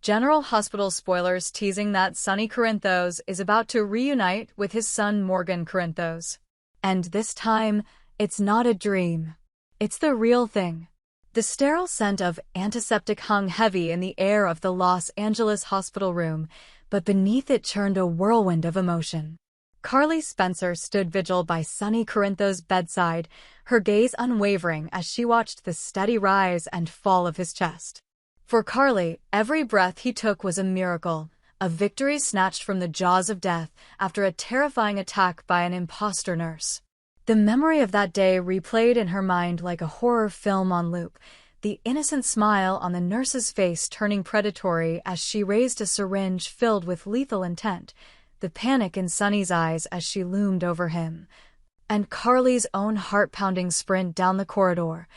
General Hospital spoilers teasing that Sonny Corinthos is about to reunite with his son Morgan Corinthos. And this time, it's not a dream. It's the real thing. The sterile scent of antiseptic hung heavy in the air of the Los Angeles hospital room, but beneath it churned a whirlwind of emotion. Carly Spencer stood vigil by Sonny Corinthos' bedside, her gaze unwavering as she watched the steady rise and fall of his chest. For Carly, every breath he took was a miracle, a victory snatched from the jaws of death after a terrifying attack by an imposter nurse. The memory of that day replayed in her mind like a horror film on loop, the innocent smile on the nurse's face turning predatory as she raised a syringe filled with lethal intent, the panic in Sonny's eyes as she loomed over him, and Carly's own heart-pounding sprint down the corridor,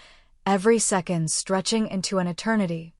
every second stretching into an eternity.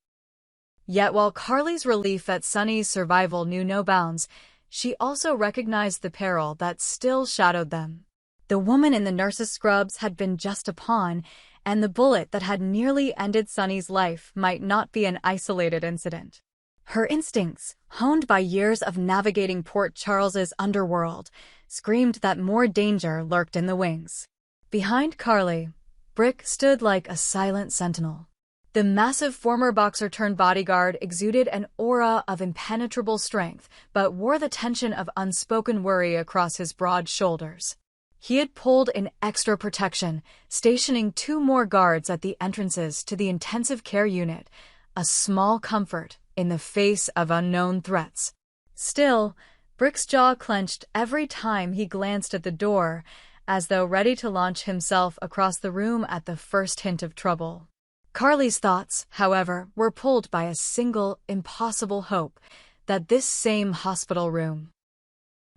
Yet while Carly's relief at Sonny's survival knew no bounds, she also recognized the peril that still shadowed them. The woman in the nurse's scrubs had been just a pawn, and the bullet that had nearly ended Sonny's life might not be an isolated incident. Her instincts, honed by years of navigating Port Charles's underworld, screamed that more danger lurked in the wings. Behind Carly, Brick stood like a silent sentinel. The massive former boxer-turned-bodyguard exuded an aura of impenetrable strength, but wore the tension of unspoken worry across his broad shoulders. He had pulled in extra protection, stationing 2 more guards at the entrances to the intensive care unit, a small comfort in the face of unknown threats. Still, Brick's jaw clenched every time he glanced at the door, as though ready to launch himself across the room at the first hint of trouble. Carly's thoughts, however, were pulled by a single, impossible hope, that this same hospital room,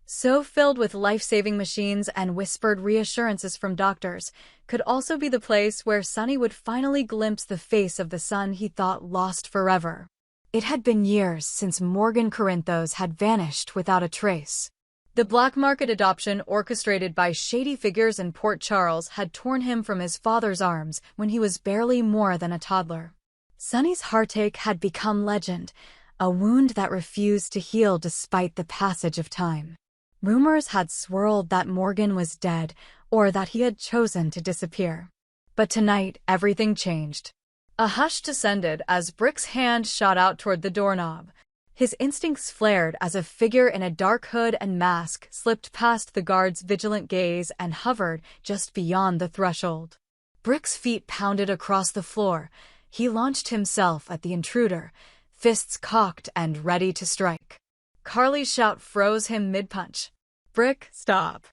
so filled with life-saving machines and whispered reassurances from doctors, could also be the place where Sonny would finally glimpse the face of the son he thought lost forever. It had been years since Morgan Corinthos had vanished without a trace. The black market adoption orchestrated by shady figures in Port Charles had torn him from his father's arms when he was barely more than a toddler. Sonny's heartache had become legend, a wound that refused to heal despite the passage of time. Rumors had swirled that Morgan was dead or that he had chosen to disappear. But tonight, everything changed. A hush descended as Brick's hand shot out toward the doorknob. His instincts flared as a figure in a dark hood and mask slipped past the guard's vigilant gaze and hovered just beyond the threshold. Brick's feet pounded across the floor. He launched himself at the intruder, fists cocked and ready to strike. Carly's shout froze him mid-punch. "Brick, stop."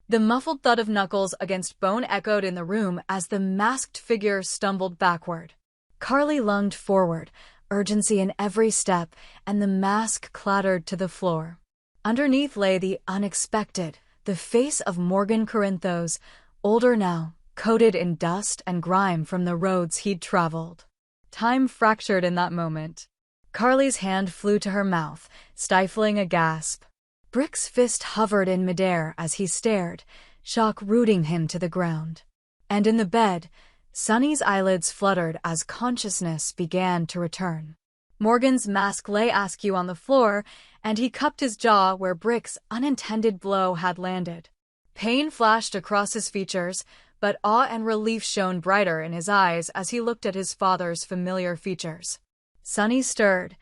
The muffled thud of knuckles against bone echoed in the room as the masked figure stumbled backward. Carly lunged forward, urgency in every step, and the mask clattered to the floor. Underneath lay the unexpected, the face of Morgan Corinthos, older now, coated in dust and grime from the roads he'd traveled. Time fractured in that moment. Carly's hand flew to her mouth, stifling a gasp. Brick's fist hovered in midair as he stared, shock rooting him to the ground. And in the bed, Sonny's eyelids fluttered as consciousness began to return. Morgan's mask lay askew on the floor, and he cupped his jaw where Brick's unintended blow had landed. Pain flashed across his features, but awe and relief shone brighter in his eyes as he looked at his father's familiar features. Sonny stirred,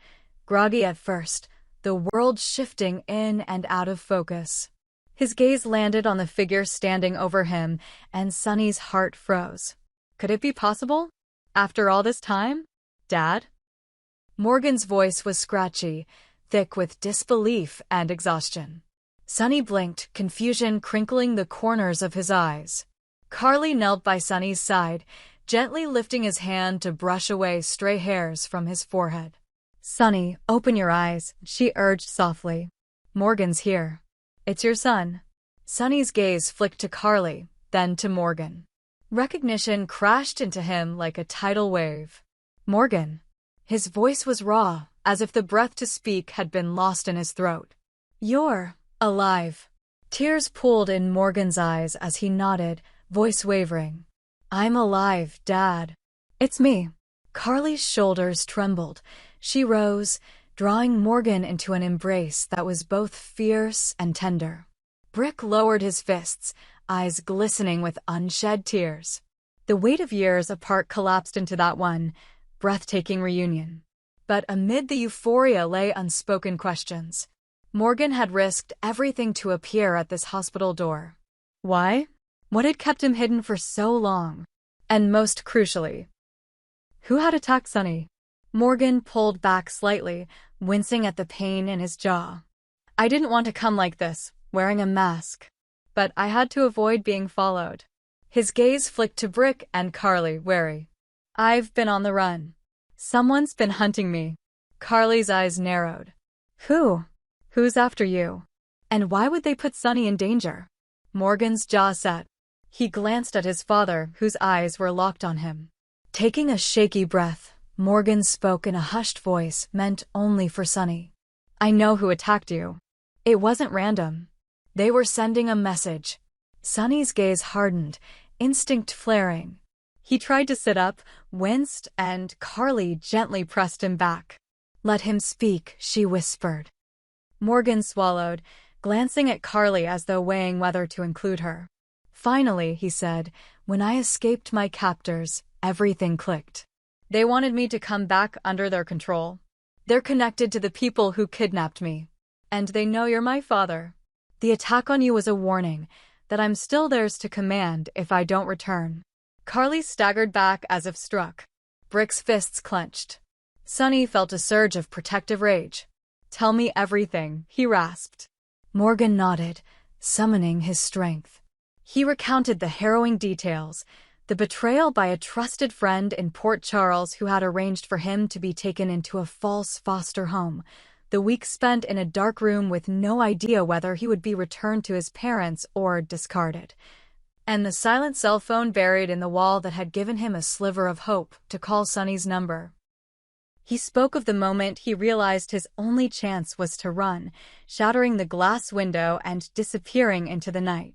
groggy at first, the world shifting in and out of focus. His gaze landed on the figure standing over him, and Sonny's heart froze. Could it be possible? After all this time? Dad? Morgan's voice was scratchy, thick with disbelief and exhaustion. Sonny blinked, confusion crinkling the corners of his eyes. Carly knelt by Sonny's side, gently lifting his hand to brush away stray hairs from his forehead. "Sonny, open your eyes," she urged softly. "Morgan's here. It's your son." Sonny's gaze flicked to Carly, then to Morgan. Recognition crashed into him like a tidal wave. Morgan. His voice was raw, as if the breath to speak had been lost in his throat. "You're alive." Tears pooled in Morgan's eyes as he nodded, voice wavering. "I'm alive, Dad." "It's me." Carly's shoulders trembled. She rose, drawing Morgan into an embrace that was both fierce and tender. Brick lowered his fists, eyes glistening with unshed tears. The weight of years apart collapsed into that one breathtaking reunion. But amid the euphoria lay unspoken questions. Morgan had risked everything to appear at this hospital door. Why? What had kept him hidden for so long? And most crucially, who had attacked Sonny? Morgan pulled back slightly, wincing at the pain in his jaw. I didn't want to come like this, wearing a mask. But I had to avoid being followed. His gaze flicked to Brick and Carly, wary. I've been on the run. Someone's been hunting me. Carly's eyes narrowed. Who? Who's after you? And why would they put Sonny in danger? Morgan's jaw set. He glanced at his father, whose eyes were locked on him. Taking a shaky breath, Morgan spoke in a hushed voice meant only for Sonny. I know who attacked you. It wasn't random. They were sending a message. Sonny's gaze hardened, instinct flaring. He tried to sit up, winced, and Carly gently pressed him back. Let him speak, she whispered. Morgan swallowed, glancing at Carly as though weighing whether to include her. Finally, he said, when I escaped my captors, everything clicked. They wanted me to come back under their control. They're connected to the people who kidnapped me. And they know you're my father. The attack on you was a warning that I'm still theirs to command if I don't return. Carly staggered back as if struck. Brick's fists clenched. Sonny felt a surge of protective rage. Tell me everything, he rasped. Morgan nodded, summoning his strength. He recounted the harrowing details, the betrayal by a trusted friend in Port Charles who had arranged for him to be taken into a false foster home, the week spent in a dark room with no idea whether he would be returned to his parents or discarded, and the silent cell phone buried in the wall that had given him a sliver of hope to call Sonny's number. He spoke of the moment he realized his only chance was to run, shattering the glass window and disappearing into the night.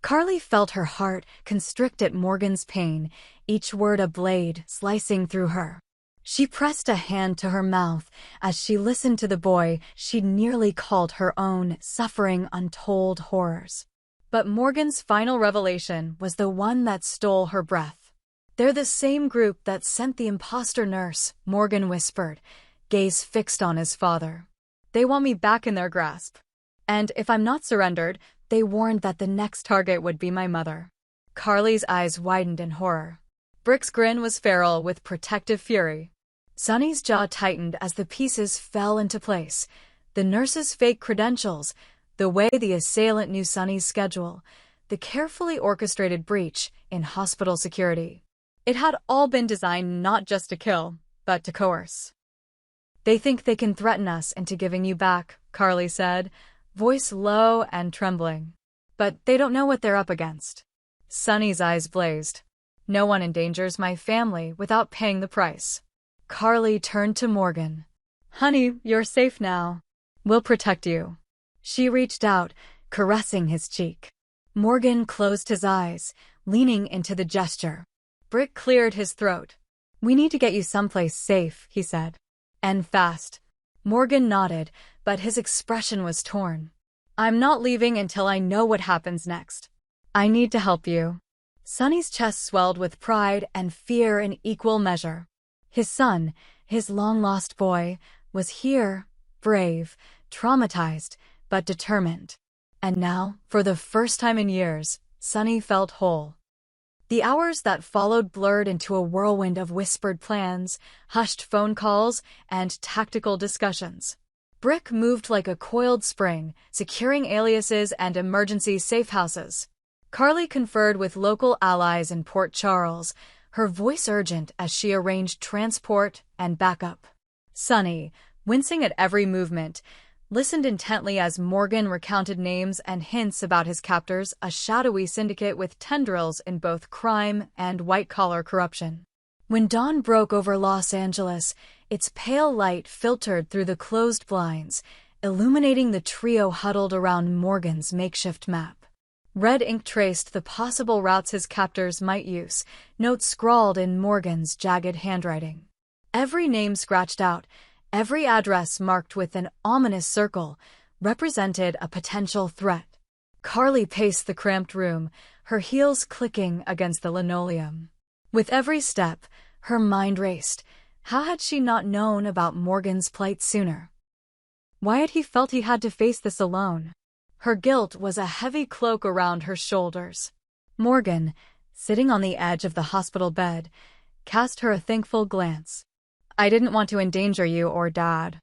Carly felt her heart constrict at Morgan's pain, each word a blade slicing through her. She pressed a hand to her mouth as she listened to the boy she'd nearly called her own, suffering untold horrors. But Morgan's final revelation was the one that stole her breath. They're the same group that sent the imposter nurse, Morgan whispered, gaze fixed on his father. They want me back in their grasp. And if I'm not surrendered, they warned that the next target would be my mother. Carly's eyes widened in horror. Brick's grin was feral with protective fury. Sonny's jaw tightened as the pieces fell into place. The nurse's fake credentials, the way the assailant knew Sonny's schedule, the carefully orchestrated breach in hospital security. It had all been designed not just to kill, but to coerce. They think they can threaten us into giving you back, Carly said, voice low and trembling. But they don't know what they're up against. Sonny's eyes blazed. No one endangers my family without paying the price. Carly turned to Morgan. Honey, you're safe now. We'll protect you. She reached out, caressing his cheek. Morgan closed his eyes, leaning into the gesture. Brick cleared his throat. We need to get you someplace safe, he said. And fast. Morgan nodded, but his expression was torn. I'm not leaving until I know what happens next. I need to help you. Sonny's chest swelled with pride and fear in equal measure. His son, his long-lost boy, was here, brave, traumatized, but determined. And now, for the first time in years, Sonny felt whole. The hours that followed blurred into a whirlwind of whispered plans, hushed phone calls, and tactical discussions. Brick moved like a coiled spring, securing aliases and emergency safe houses. Carly conferred with local allies in Port Charles, her voice urgent as she arranged transport and backup. Sonny, wincing at every movement, listened intently as Morgan recounted names and hints about his captors, a shadowy syndicate with tendrils in both crime and white-collar corruption. When dawn broke over Los Angeles, its pale light filtered through the closed blinds, illuminating the trio huddled around Morgan's makeshift map. Red ink traced the possible routes his captors might use, notes scrawled in Morgan's jagged handwriting. Every name scratched out, Every address marked with an ominous circle represented a potential threat. Carly paced the cramped room, her heels clicking against the linoleum. With every step, her mind raced. How had she not known about Morgan's plight sooner? Why had he felt he had to face this alone? Her guilt was a heavy cloak around her shoulders. Morgan, sitting on the edge of the hospital bed, cast her a thankful glance. "I didn't want to endanger you or Dad.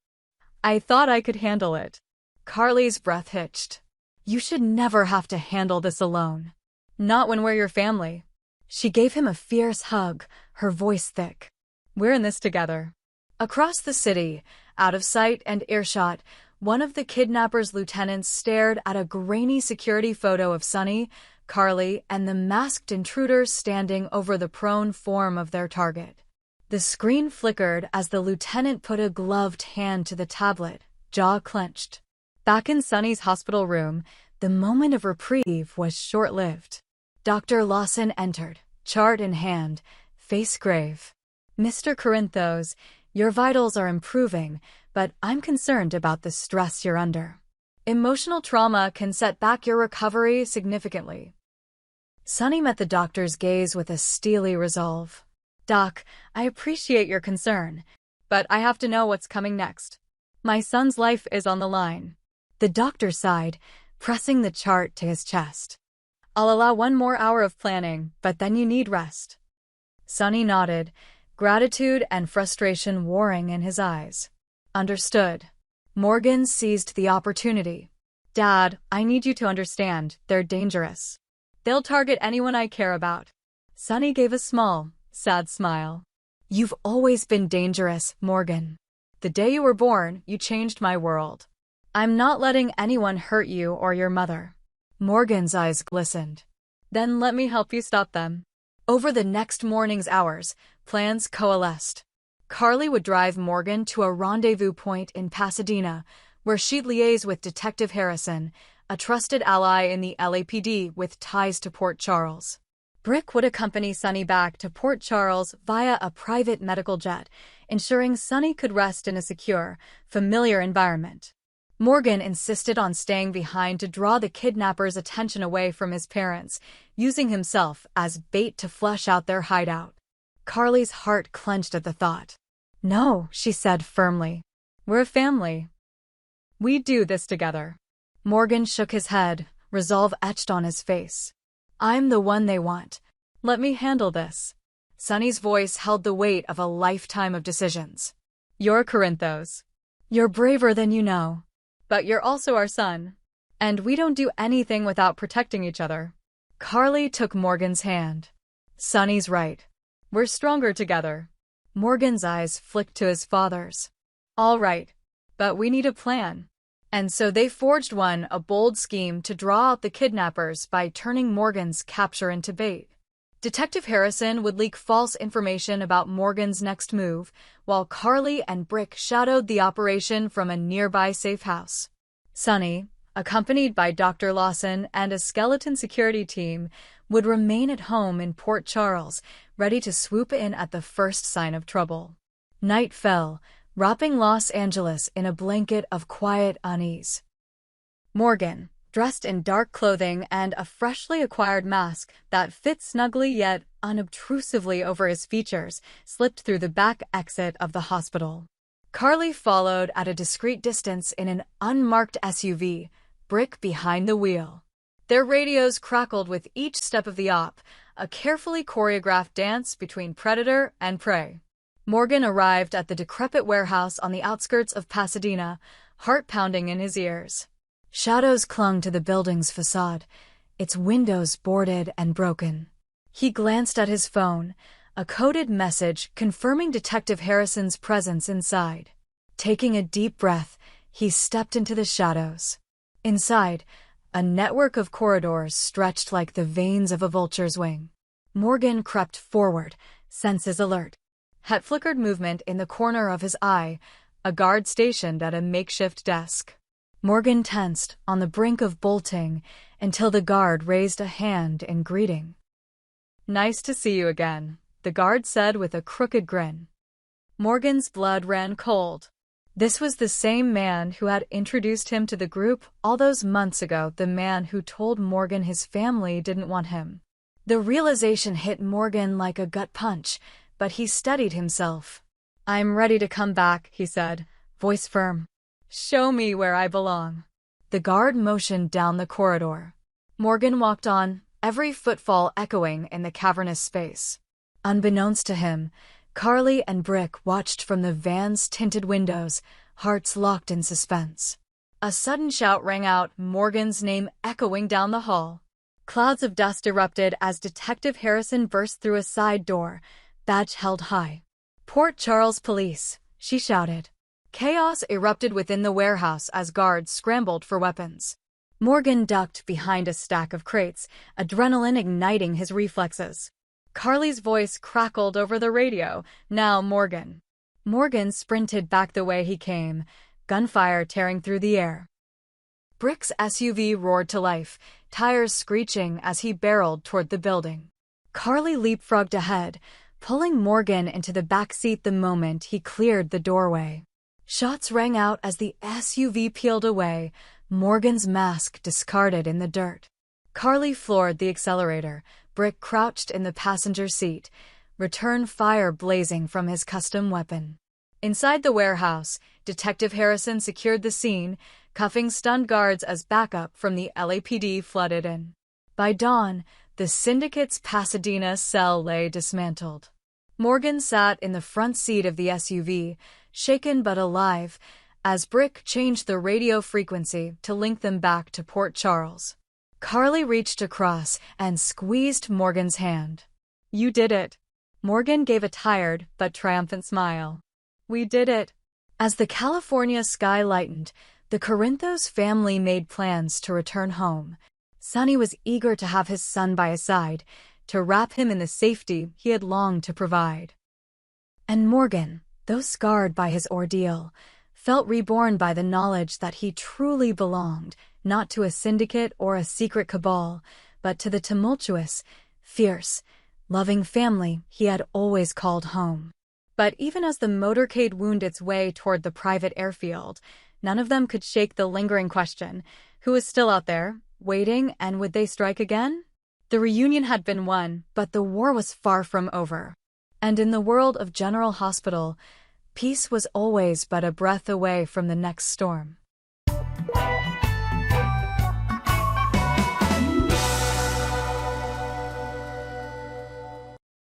I thought I could handle it." Carly's breath hitched. "You should never have to handle this alone. Not when we're your family." She gave him a fierce hug, her voice thick. "We're in this together." Across the city, out of sight and earshot, one of the kidnappers' lieutenants stared at a grainy security photo of Sonny, Carly, and the masked intruders standing over the prone form of their target. The screen flickered as the lieutenant put a gloved hand to the tablet, jaw clenched. Back in Sonny's hospital room, the moment of reprieve was short-lived. Dr. Lawson entered, chart in hand, face grave. "Mr. Corinthos, your vitals are improving, but I'm concerned about the stress you're under. Emotional trauma can set back your recovery significantly." Sonny met the doctor's gaze with a steely resolve. "Doc, I appreciate your concern, but I have to know what's coming next. My son's life is on the line." The doctor sighed, pressing the chart to his chest. "I'll allow one more hour of planning, but then you need rest." Sonny nodded, gratitude and frustration warring in his eyes. "Understood." Morgan seized the opportunity. "Dad, I need you to understand, they're dangerous. They'll target anyone I care about." Sonny gave a small, sad smile. "You've always been dangerous, Morgan. The day you were born, you changed my world. I'm not letting anyone hurt you or your mother." Morgan's eyes glistened. "Then let me help you stop them." Over the next morning's hours, plans coalesced. Carly would drive Morgan to a rendezvous point in Pasadena, where she'd liaise with Detective Harrison, a trusted ally in the LAPD with ties to Port Charles. Brick would accompany Sonny back to Port Charles via a private medical jet, ensuring Sonny could rest in a secure, familiar environment. Morgan insisted on staying behind to draw the kidnappers' attention away from his parents, using himself as bait to flush out their hideout. Carly's heart clenched at the thought. "No," she said firmly. "We're a family. We do this together." Morgan shook his head, resolve etched on his face. "I'm the one they want. Let me handle this." Sonny's voice held the weight of a lifetime of decisions. "You're Corinthos. You're braver than you know. But you're also our son. And we don't do anything without protecting each other." Carly took Morgan's hand. "Sonny's right. We're stronger together." Morgan's eyes flicked to his father's. "All right. But we need a plan." And so they forged one, a bold scheme to draw out the kidnappers by turning Morgan's capture into bait. Detective Harrison would leak false information about Morgan's next move, while Carly and Brick shadowed the operation from a nearby safe house. Sonny, accompanied by Dr. Lawson and a skeleton security team, would remain at home in Port Charles, ready to swoop in at the first sign of trouble. Night fell, wrapping Los Angeles in a blanket of quiet unease. Morgan, dressed in dark clothing and a freshly acquired mask that fit snugly yet unobtrusively over his features, slipped through the back exit of the hospital. Carly followed at a discreet distance in an unmarked SUV, Brick behind the wheel. Their radios crackled with each step of the op, a carefully choreographed dance between predator and prey. Morgan arrived at the decrepit warehouse on the outskirts of Pasadena, heart pounding in his ears. Shadows clung to the building's facade, its windows boarded and broken. He glanced at his phone, a coded message confirming Detective Harrison's presence inside. Taking a deep breath, he stepped into the shadows. Inside, a network of corridors stretched like the veins of a vulture's wing. Morgan crept forward, senses alert. Had flickered movement in the corner of his eye, a guard stationed at a makeshift desk. Morgan tensed, on the brink of bolting, until the guard raised a hand in greeting. "Nice to see you again," the guard said with a crooked grin. Morgan's blood ran cold. This was the same man who had introduced him to the group all those months ago, the man who told Morgan his family didn't want him. The realization hit Morgan like a gut punch, but he steadied himself. "I'm ready to come back," he said, voice firm. "Show me where I belong." The guard motioned down the corridor. Morgan walked on, every footfall echoing in the cavernous space. Unbeknownst to him, Carly and Brick watched from the van's tinted windows, hearts locked in suspense. A sudden shout rang out, Morgan's name echoing down the hall. Clouds of dust erupted as Detective Harrison burst through a side door, badge held high. "Port Charles Police," she shouted. Chaos erupted within the warehouse as guards scrambled for weapons. Morgan ducked behind a stack of crates, adrenaline igniting his reflexes. Carly's voice crackled over the radio, "Now, Morgan." Morgan sprinted back the way he came, gunfire tearing through the air. Brick's SUV roared to life, tires screeching as he barreled toward the building. Carly leapfrogged ahead, pulling Morgan into the back seat the moment he cleared the doorway. Shots rang out as the SUV peeled away, Morgan's mask discarded in the dirt. Carly floored the accelerator, Brick crouched in the passenger seat, return fire blazing from his custom weapon. Inside the warehouse, Detective Harrison secured the scene, cuffing stunned guards as backup from the LAPD flooded in. By dawn, the syndicate's Pasadena cell lay dismantled. Morgan sat in the front seat of the SUV, shaken but alive, as Brick changed the radio frequency to link them back to Port Charles. Carly reached across and squeezed Morgan's hand. "You did it." Morgan gave a tired but triumphant smile. "We did it." As the California sky lightened, the Corinthos family made plans to return home. Sonny was eager to have his son by his side, to wrap him in the safety he had longed to provide. And Morgan, though scarred by his ordeal, felt reborn by the knowledge that he truly belonged, not to a syndicate or a secret cabal, but to the tumultuous, fierce, loving family he had always called home. But even as the motorcade wound its way toward the private airfield, none of them could shake the lingering question, who was still out there, waiting, and would they strike again? The reunion had been won, but the war was far from over. And in the world of General Hospital, peace was always but a breath away from the next storm.